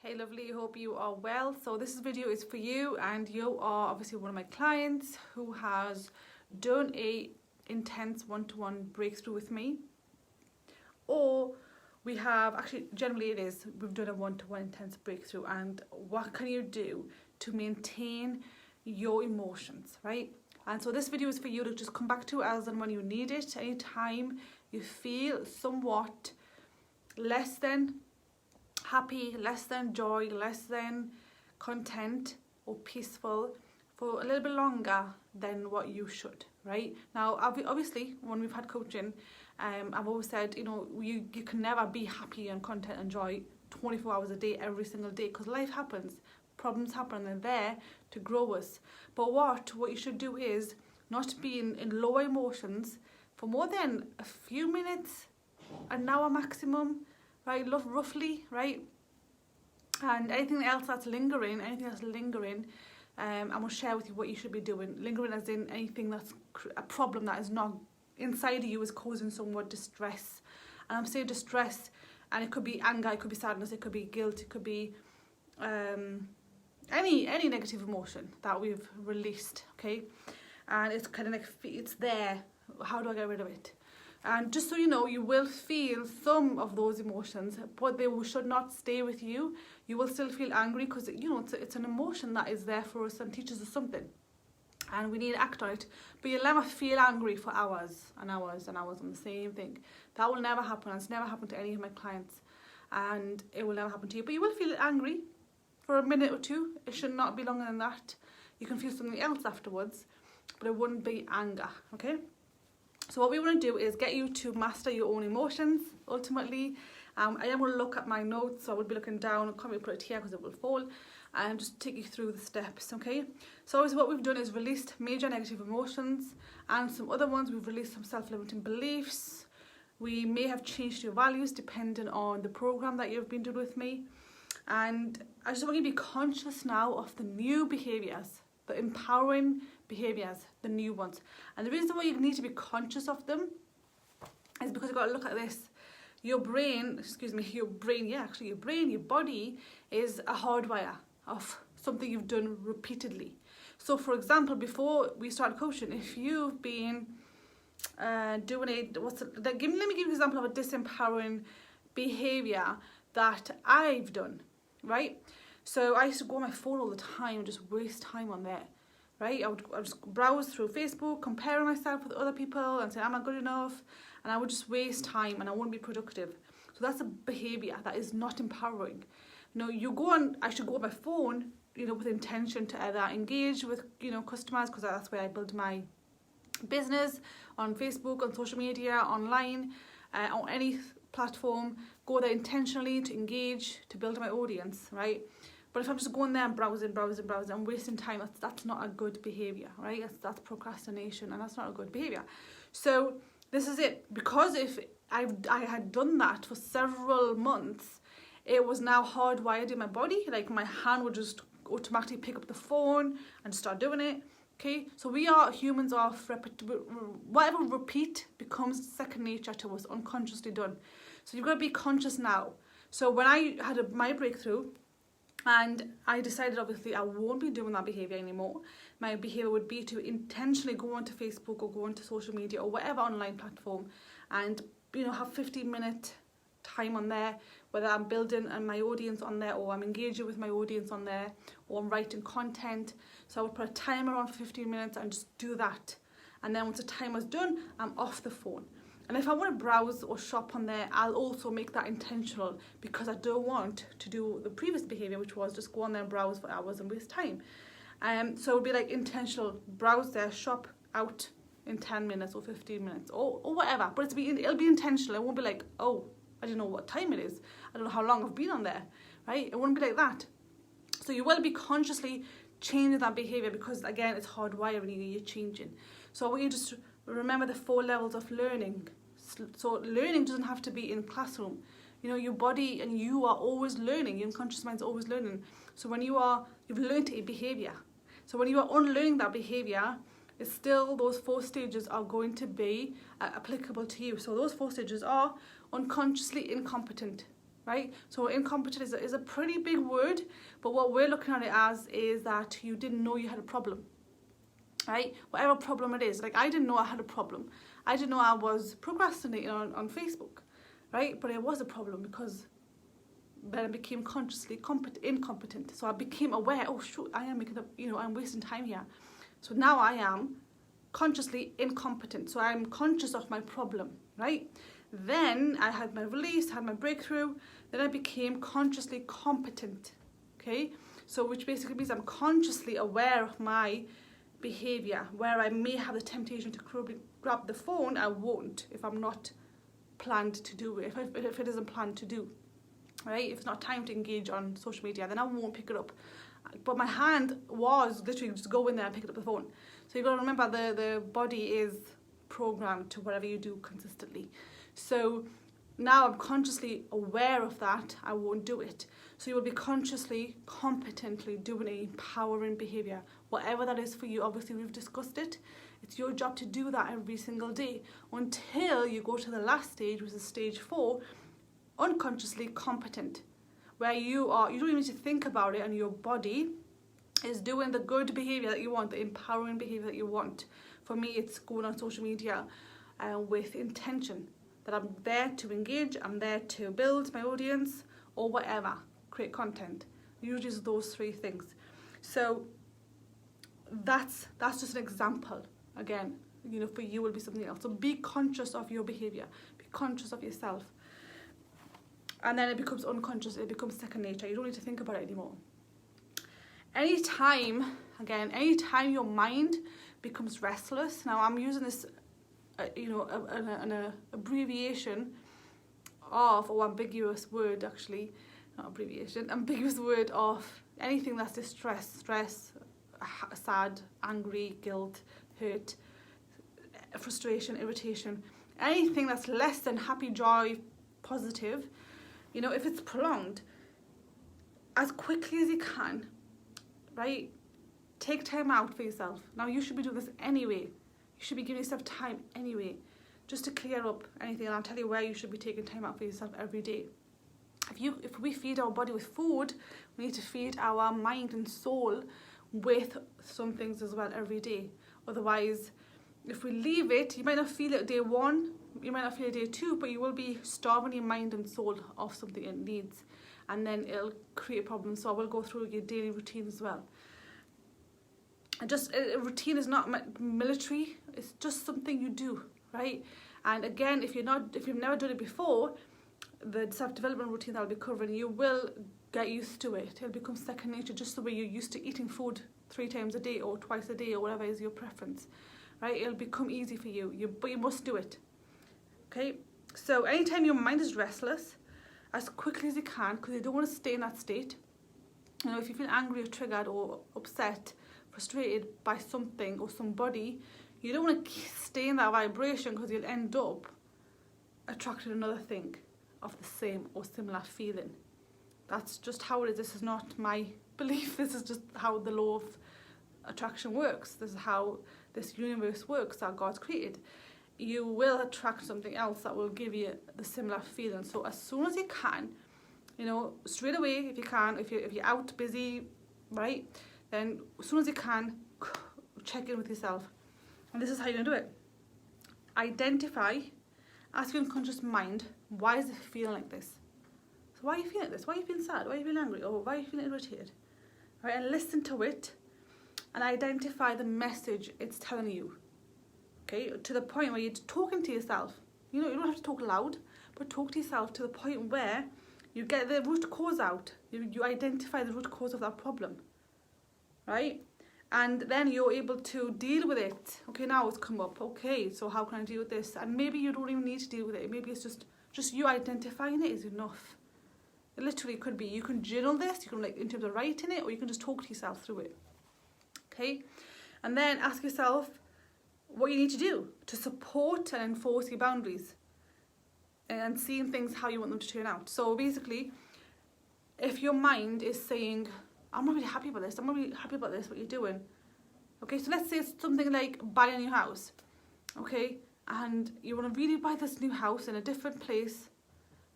Hey lovely, hope you are well. So this video is for you, and you are obviously one of my clients who has done a intense one-to-one breakthrough with me, or we have actually, generally it is, we've done a one-to-one intense breakthrough. And what can you do to maintain your emotions, right? And so this video is for you to just come back to as and when you need it. Anytime you feel somewhat less than happy, less than joy, less than content or peaceful for a little bit longer than what you should, right? Now, obviously, when we've had coaching, I've always said, you can never be happy and content and joy 24 hours a day, every single day, because life happens, problems happen, and they're there to grow us. But what you should do is not be in low emotions for more than a few minutes, an hour maximum, right, roughly, right? And anything else that's lingering, I'm going to share with you what you should be doing. Lingering as in anything that's a problem that is not inside of you, is causing somewhat distress. And I'm saying distress, and it could be anger, it could be sadness, it could be guilt, it could be any negative emotion that we've released, okay? And it's kind of like, it's there. How do I get rid of it? And just so you know, you will feel some of those emotions, but they should not stay with you. You will still feel angry because, it's an emotion that is there for us and teaches us something. And we need to act on it. But you'll never feel angry for hours and hours and hours on the same thing. That will never happen. It's never happened to any of my clients. And it will never happen to you. But you will feel angry for a minute or two. It should not be longer than that. You can feel something else afterwards, but it wouldn't be anger, okay? So what we want to do is get you to master your own emotions, ultimately. I am going to look at my notes, so I will be looking down. I can't really put it here because it will fall. And just take you through the steps, okay? So obviously what we've done is released major negative emotions, and some other ones we've released some self-limiting beliefs. We may have changed your values depending on the program that you've been doing with me. And I just want you to be conscious now of the new behaviours, the empowering behaviours, the new ones. And the reason why you need to be conscious of them is because you've got to look at this. Your brain, your body is a hardwire of something you've done repeatedly. So for example, before we start coaching, if you've been let me give you an example of a disempowering behaviour that I've done, right? So I used to go on my phone all the time and just waste time on there, right? I would just browse through Facebook, comparing myself with other people and saying, am I good enough? And I would just waste time and I wouldn't be productive. So that's a behaviour that is not empowering. I should go on my phone, with intention to either engage with, customers, because that's where I build my business, on Facebook, on social media, online, on any platform. Go there intentionally to engage, to build my audience, right? But if I'm just going there and browsing and wasting time, that's not a good behaviour, right? That's procrastination, and that's not a good behaviour. So this is it. Because if I had done that for several months, it was now hardwired in my body. Like my hand would just automatically pick up the phone and start doing it. Okay, so we are humans of whatever repeat becomes second nature to us, unconsciously done. So you've got to be conscious now. So when I had my breakthrough, and I decided, obviously, I won't be doing that behaviour anymore. My behaviour would be to intentionally go onto Facebook or go onto social media or whatever online platform and, have 15-minute time on there, whether I'm building my audience on there, or I'm engaging with my audience on there, or I'm writing content. So I would put a timer on for 15 minutes and just do that. And then once the timer's done, I'm off the phone. And if I want to browse or shop on there, I'll also make that intentional, because I don't want to do the previous behaviour, which was just go on there and browse for hours and waste time. So it would be like intentional, browse there, shop out in 10 minutes or 15 minutes or whatever. But it'll be intentional. It won't be like, oh, I don't know what time it is. I don't know how long I've been on there, right? It won't be like that. So you will be consciously changing that behaviour, because again, it's hardwiring, you're changing. So I want you just remember the 4 levels of learning. So learning doesn't have to be in classroom. Your body and you are always learning. Your unconscious mind's always learning. So when you've learned a behaviour. So when you are unlearning that behaviour, it's still, those 4 stages are going to be applicable to you. So those 4 stages are unconsciously incompetent. right? So incompetent is a pretty big word, but what we're looking at it as is that you didn't know you had a problem, right? Whatever problem it is, like I didn't know I had a problem. I didn't know I was procrastinating on Facebook, right? But it was a problem because then I became consciously incompetent. So I became aware, oh shoot, I am making up, I'm wasting time here. So now I am consciously incompetent. So I'm conscious of my problem, right? Then I had my release, had my breakthrough. Then I became consciously competent, okay? So which basically means I'm consciously aware of my behavior. Where I may have the temptation to grab the phone, I won't if I'm not planned to do it, if it isn't planned to do. Right? If it's not time to engage on social media, then I won't pick it up. But my hand was literally just go in there and pick up the phone. So you've got to remember the body is programmed to whatever you do consistently. So now I'm consciously aware of that, I won't do it. So you will be consciously, competently doing an empowering behaviour. Whatever that is for you, obviously we've discussed it. It's your job to do that every single day until you go to the last stage, which is stage 4, unconsciously competent, where you don't even need to think about it and your body is doing the good behavior that you want, the empowering behavior that you want. For me, it's going on social media with intention that I'm there to engage, I'm there to build my audience or whatever, create content. Usually it's those 3 things. So that's just an example. Again, for you will be something else. So be conscious of your behavior, be conscious of yourself. And then it becomes unconscious, it becomes second nature. You don't need to think about it anymore. Anytime your mind becomes restless, now I'm using this, an abbreviation of, or ambiguous word actually, not abbreviation, ambiguous word of anything that's distress, stress, sad, angry, guilt, hurt, frustration, irritation, anything that's less than happy, joy, positive. If it's prolonged, as quickly as you can, right? Take time out for yourself. Now you should be doing this anyway. You should be giving yourself time anyway, just to clear up anything. And I'll tell you where you should be taking time out for yourself every day. If we feed our body with food, we need to feed our mind and soul with some things as well every day. Otherwise, if we leave it, you might not feel it day 1, you might not feel it day 2, but you will be starving your mind and soul of something it needs, and then it'll create problems. So I will go through your daily routine as well. And just a routine is not military, it's just something you do, right? And again, if you've never done it before, the self-development routine that I'll be covering, you will get used to it. It'll become second nature, just the way you're used to eating food 3 times a day or twice a day or whatever is your preference, right? It'll become easy for you, but you must do it. Okay, so anytime your mind is restless, as quickly as you can, because you don't want to stay in that state. If you feel angry or triggered or upset, frustrated by something or somebody, you don't want to stay in that vibration, because you'll end up attracting another thing of the same or similar feeling. That's just how it is. This is not my belief. This is just how the law of attraction works. This is how this universe works that God's created. You will attract something else that will give you the similar feeling. So as soon as you can, straight away, if you can, if you're out busy, right, then as soon as you can, check in with yourself. And this is how you're gonna do it. Identify, ask your unconscious mind, why is it feeling like this? So why are you feeling like this? Why are you feeling sad? Why are you feeling angry? Or why are you feeling irritated? Right, and listen to it and identify the message it's telling you. Okay, to the point where you're talking to yourself. You don't have to talk loud, but talk to yourself to the point where you get the root cause out. You identify the root cause of that problem, right? And then you're able to deal with it. Okay, now it's come up. Okay, so how can I deal with this? And maybe you don't even need to deal with it. Maybe it's just you identifying it is enough. It literally could be. You can journal this. You can in terms of writing it, or you can just talk to yourself through it. Okay, and then ask yourself what you need to do to support and enforce your boundaries and seeing things how you want them to turn out. So basically, if your mind is saying, I'm not really happy about this, what you're doing. Okay, so let's say it's something like buy a new house. Okay, and you want to really buy this new house in a different place,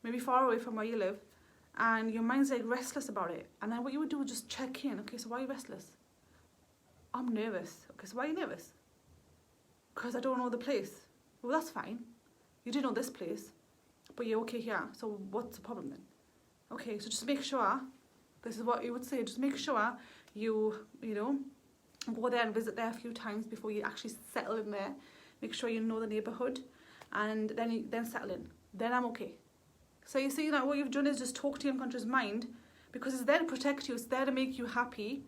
maybe far away from where you live, and your mind's like restless about it. And then what you would do is just check in. Okay, so why are you restless? I'm nervous. Okay, so why are you nervous? Because I don't know the place. Well, that's fine. You do know this place, but you're okay here. So what's the problem then? Okay, so just make sure, this is what you would say, just make sure you know, go there and visit there a few times before you actually settle in there. Make sure you know the neighbourhood, and then settle in. Then I'm okay. So you see that what you've done is just talk to your unconscious mind, because it's there to protect you, it's there to make you happy,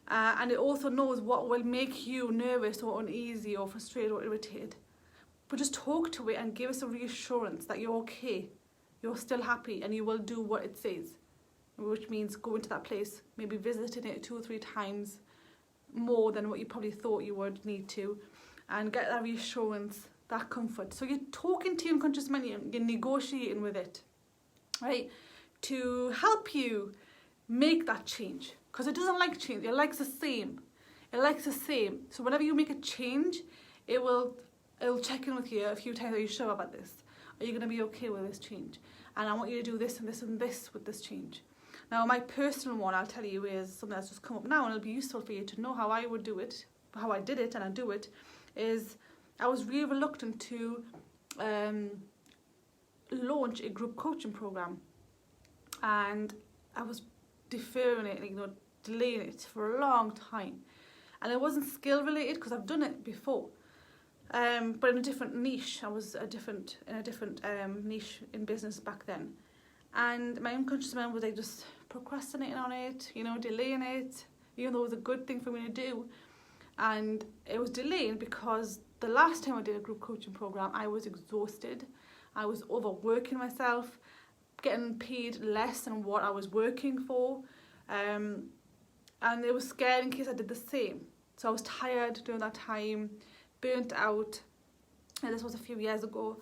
and it also knows what will make you nervous or uneasy or frustrated or irritated. But just talk to it and give us a reassurance that you're okay, you're still happy, and you will do what it says, which means go into that place, maybe visiting it 2 or 3 times more than what you probably thought you would need to, and get that reassurance, that comfort. So you're talking to your unconscious mind, you're negotiating with it, right, to help you make that change, because it doesn't like change. It likes the same. It likes the same. So whenever you make a change, it'll check in with you a few times. Are you sure about this? Are you going to be okay with this change? And I want you to do this and this and this with this change. Now, my personal one, I'll tell you, is something that's just come up now, and it'll be useful for you to know how I would do it, how I did it, and I do it, is I was really reluctant to launch a group coaching program, and I was deferring it, you know, delaying it for a long time. And it wasn't skill related, because I've done it before, but in a different niche. I was in a different niche in business back then, and my unconscious mind was like just procrastinating on it, you know, delaying it, even though it was a good thing for me to do. And it was delaying because the last time I did a group coaching program, I was exhausted. I was overworking myself, getting paid less than what I was working for, and it was scared in case I did the same. So I was tired during that time, burnt out, and this was a few years ago,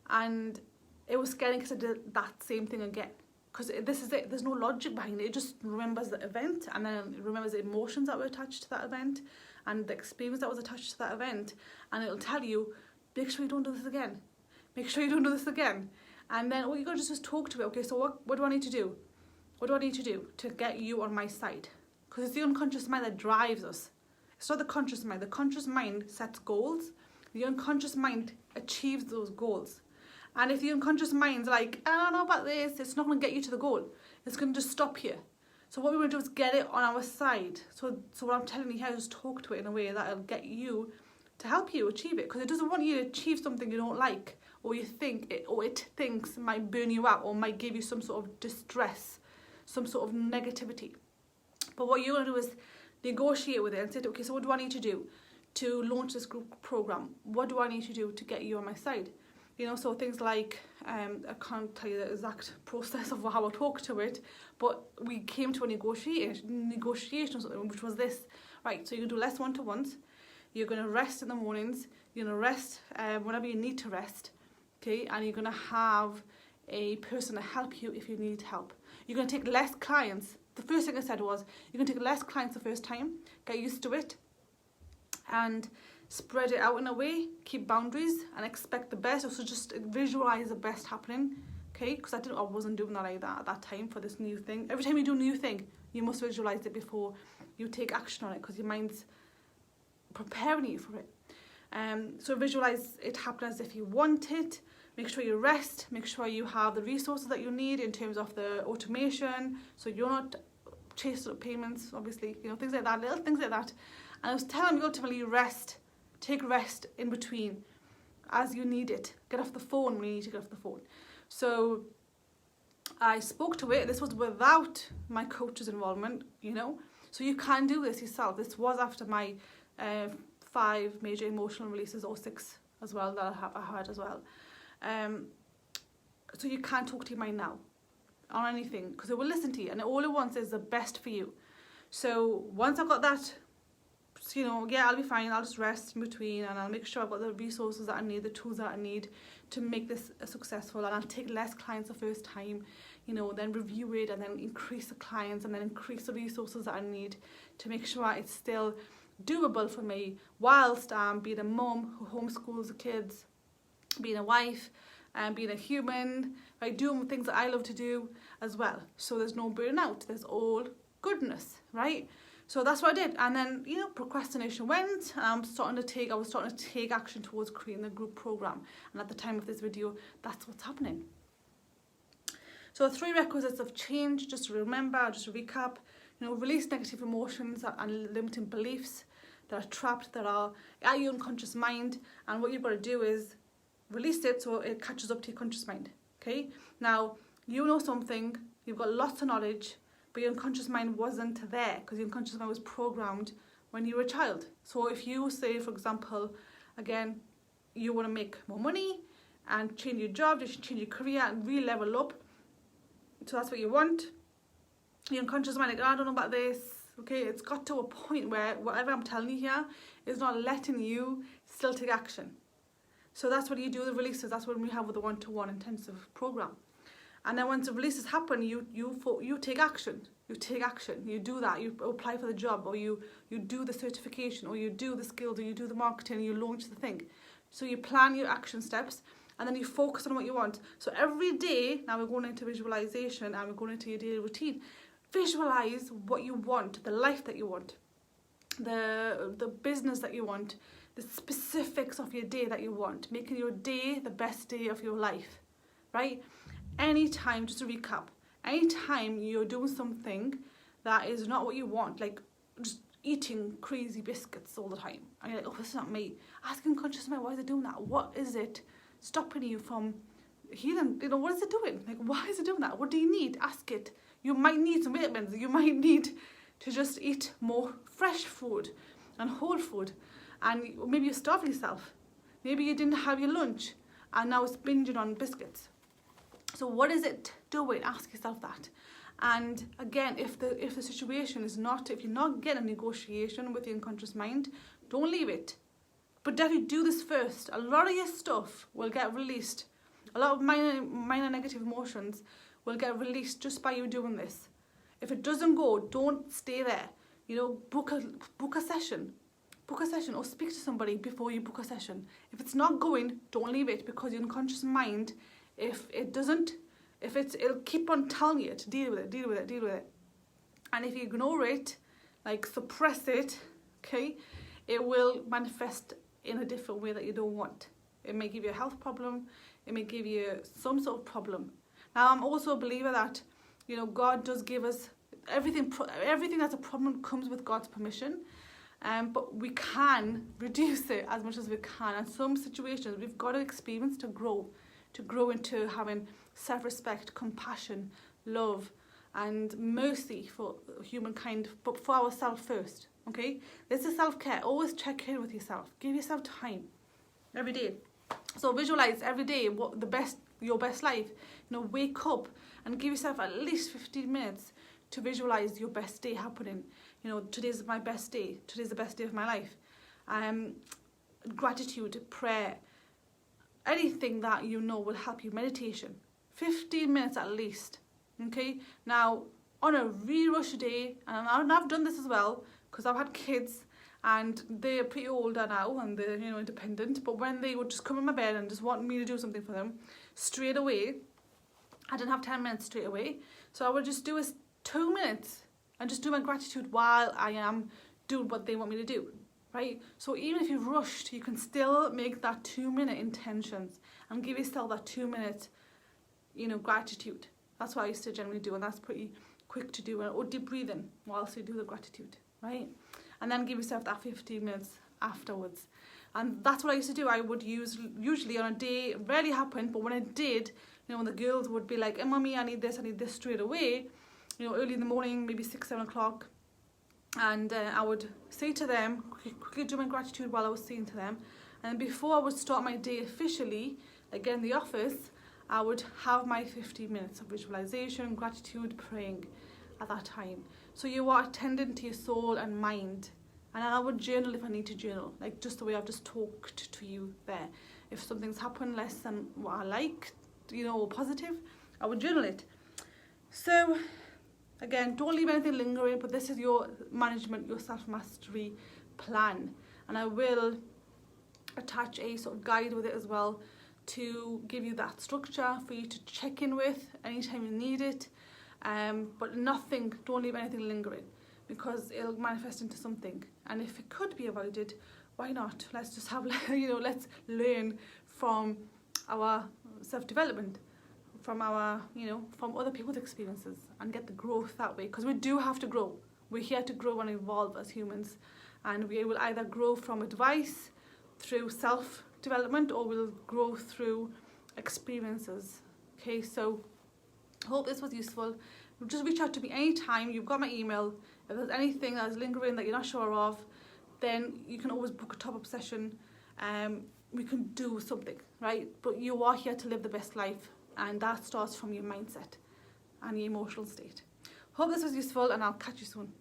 and it was scary because I did that same thing again. Because this is it, there's no logic behind it. It just remembers the event, and then it remembers the emotions that were attached to that event and the experience that was attached to that event, and it'll tell you, make sure you don't do this again. Make sure you don't do this again. And then all you got to do is just talk to it. Okay, so what do I need to do? What do I need to do to get you on my side? Because it's the unconscious mind that drives us. It's not the conscious mind. The conscious mind sets goals. The unconscious mind achieves those goals. And if the unconscious mind's like, I don't know about this, it's not going to get you to the goal. It's going to just stop here. So what we want to do is get it on our side. So what I'm telling you here is talk to it in a way that'll get you to help you achieve it. Because it doesn't want you to achieve something you don't like, or you think it, or it thinks might burn you out, or might give you some sort of distress, some sort of negativity. But what you're going to do is negotiate with it and say, okay, so what do I need to do to launch this group program? What do I need to do to get you on my side? You know, so things like, I can't tell you the exact process of how I talk to it, but we came to a negotiation, which was this, right, so you're going to do less one-to-ones, you're going to rest in the mornings, you're going to rest whenever you need to rest, okay, and you're going to have a person to help you if you need help. You're going to take less clients. The first thing I said was, you're going to take less clients the first time, get used to it, and spread it out in a way, keep boundaries, and expect the best. Also just visualize the best happening, okay? Because I wasn't doing that like that at that time for this new thing. Every time you do a new thing, you must visualize it before you take action on it, because your mind's preparing you for it. So visualize it happen as if you want it. Make sure you rest. Make sure you have the resources that you need in terms of the automation, so you're not chasing up payments, obviously, you know, things like that, little things like that. And I was telling you, ultimately, rest. Take rest in between as you need it. Get off the phone when you need to get off the phone. So I spoke to it. This was without my coach's involvement, you know. So you can do this yourself. This was after my 5 major emotional releases, or 6 as well, that I had as well. So you can talk to your mind now on anything, because it will listen to you, and all it wants is the best for you. So once I've got that, you know, yeah, I'll be fine, I'll just rest in between, and I'll make sure I've got the resources that I need, the tools that I need to make this successful, and I'll take less clients the first time, you know, then review it, and then increase the clients, and then increase the resources that I need to make sure it's still doable for me whilst I'm being a mum who homeschools the kids, being a wife, and being a human, right, doing things that I love to do, as well. So there's no burnout, there's all goodness, right? So that's what I did. And then, you know, procrastination went, and I was starting to take action towards creating the group program. And at the time of this video, that's what's happening. So 3 requisites of change, just to remember, just to recap, you know, release negative emotions and limiting beliefs that are trapped, that are at your unconscious mind. And what you've got to do is release it so it catches up to your conscious mind, okay? Now, you know something, you've got lots of knowledge, but your unconscious mind wasn't there because your unconscious mind was programmed when you were a child. So if you say, for example, again, you want to make more money and change your job, just change your career and really level up, so that's what you want, your unconscious mind, like, oh, I don't know about this, okay? It's got to a point where whatever I'm telling you here is not letting you still take action. So that's what you do with the releases. That's what we have with the one-to-one intensive program. And then once the releases happen, you take action. You take action. You do that. You apply for the job, or you do the certification, or you do the skills, or you do the marketing, you launch the thing. So you plan your action steps, and then you focus on what you want. So every day, now we're going into visualization, and we're going into your daily routine. Visualize what you want, the life that you want, the business that you want, the specifics of your day that you want, making your day the best day of your life, right? Anytime, just to recap, anytime you're doing something that is not what you want, like just eating crazy biscuits all the time, and you're like, oh, this is not me, ask unconscious mind, why is it doing that? What is it stopping you from healing? You know, what is it doing? Like, why is it doing that? What do you need? Ask it. You might need some vitamins. You might need to just eat more fresh food and whole food. And maybe you're starving yourself. Maybe you didn't have your lunch and now it's binging on biscuits. So what is it doing? Ask yourself that. And again, if the situation is not, if you're not getting a negotiation with your unconscious mind, don't leave it. But definitely do this first. A lot of your stuff will get released. A lot of minor negative emotions will get released just by you doing this. If it doesn't go, don't stay there. You know, book a session. Book a session, or speak to somebody before you book a session. If it's not going, don't leave it, because your unconscious mind, it'll keep on telling you to deal with it. And if you ignore it, like suppress it, okay, it will manifest in a different way that you don't want. It may give you a health problem. It may give you some sort of problem. Now, I'm also a believer that, you know, God does give us everything that's a problem comes with God's permission. But we can reduce it as much as we can. And some situations we've got to experience to grow into having self-respect, compassion, love, and mercy for humankind, but for ourselves first. Okay, this is self-care. Always check in with yourself. Give yourself time every day. So visualize every day your best life. You know, wake up and give yourself at least 15 minutes to visualize your best day happening. You know, today's my best day. Today's the best day of my life. Gratitude, prayer, anything that you know will help you. Meditation, 15 minutes at least. Okay. Now, on a really rush day, and I've done this as well because I've had kids and they're pretty older now and they're, you know, independent. But when they would just come in my bed and just want me to do something for them straight away, I didn't have 10 minutes straight away. So I would just do 2 minutes and just do my gratitude while I am doing what they want me to do, right? So even if you've rushed, you can still make that 2-minute intentions and give yourself that 2-minute, you know, gratitude. That's what I used to generally do, and that's pretty quick to do. Or deep breathing whilst you do the gratitude, right? And then give yourself that 15 minutes afterwards. And that's what I used to do. I would usually on a day, it rarely happened, but when it did, you know, the girls would be like, hey, Mummy, I need this straight away. You know, early in the morning, maybe 6-7 o'clock. And I would say to them, quickly do my gratitude while I was saying to them. And before I would start my day officially, again in the office, I would have my 15 minutes of visualization, gratitude, praying at that time. So you are attending to your soul and mind. And I would journal if I need to journal, like just the way I've just talked to you there. If something's happened less than what I like, you know, or positive, I would journal it. So again, don't leave anything lingering, but this is your management, your self-mastery plan. And I will attach a sort of guide with it as well to give you that structure for you to check in with anytime you need it. But don't leave anything lingering, because it'll manifest into something. And if it could be avoided, why not? Let's just have, let's learn from our self-development, from our, from other people's experiences, and get the growth that way, because we do have to grow. We're here to grow and evolve as humans, and we will either grow from advice, through self-development, or we'll grow through experiences. Okay, so hope this was useful. Just reach out to me anytime. You've got my email. If there's anything that's lingering that you're not sure of, then you can always book a top-up session. We can do something, right? But you are here to live the best life, and that starts from your mindset and your emotional state. Hope this was useful, and I'll catch you soon.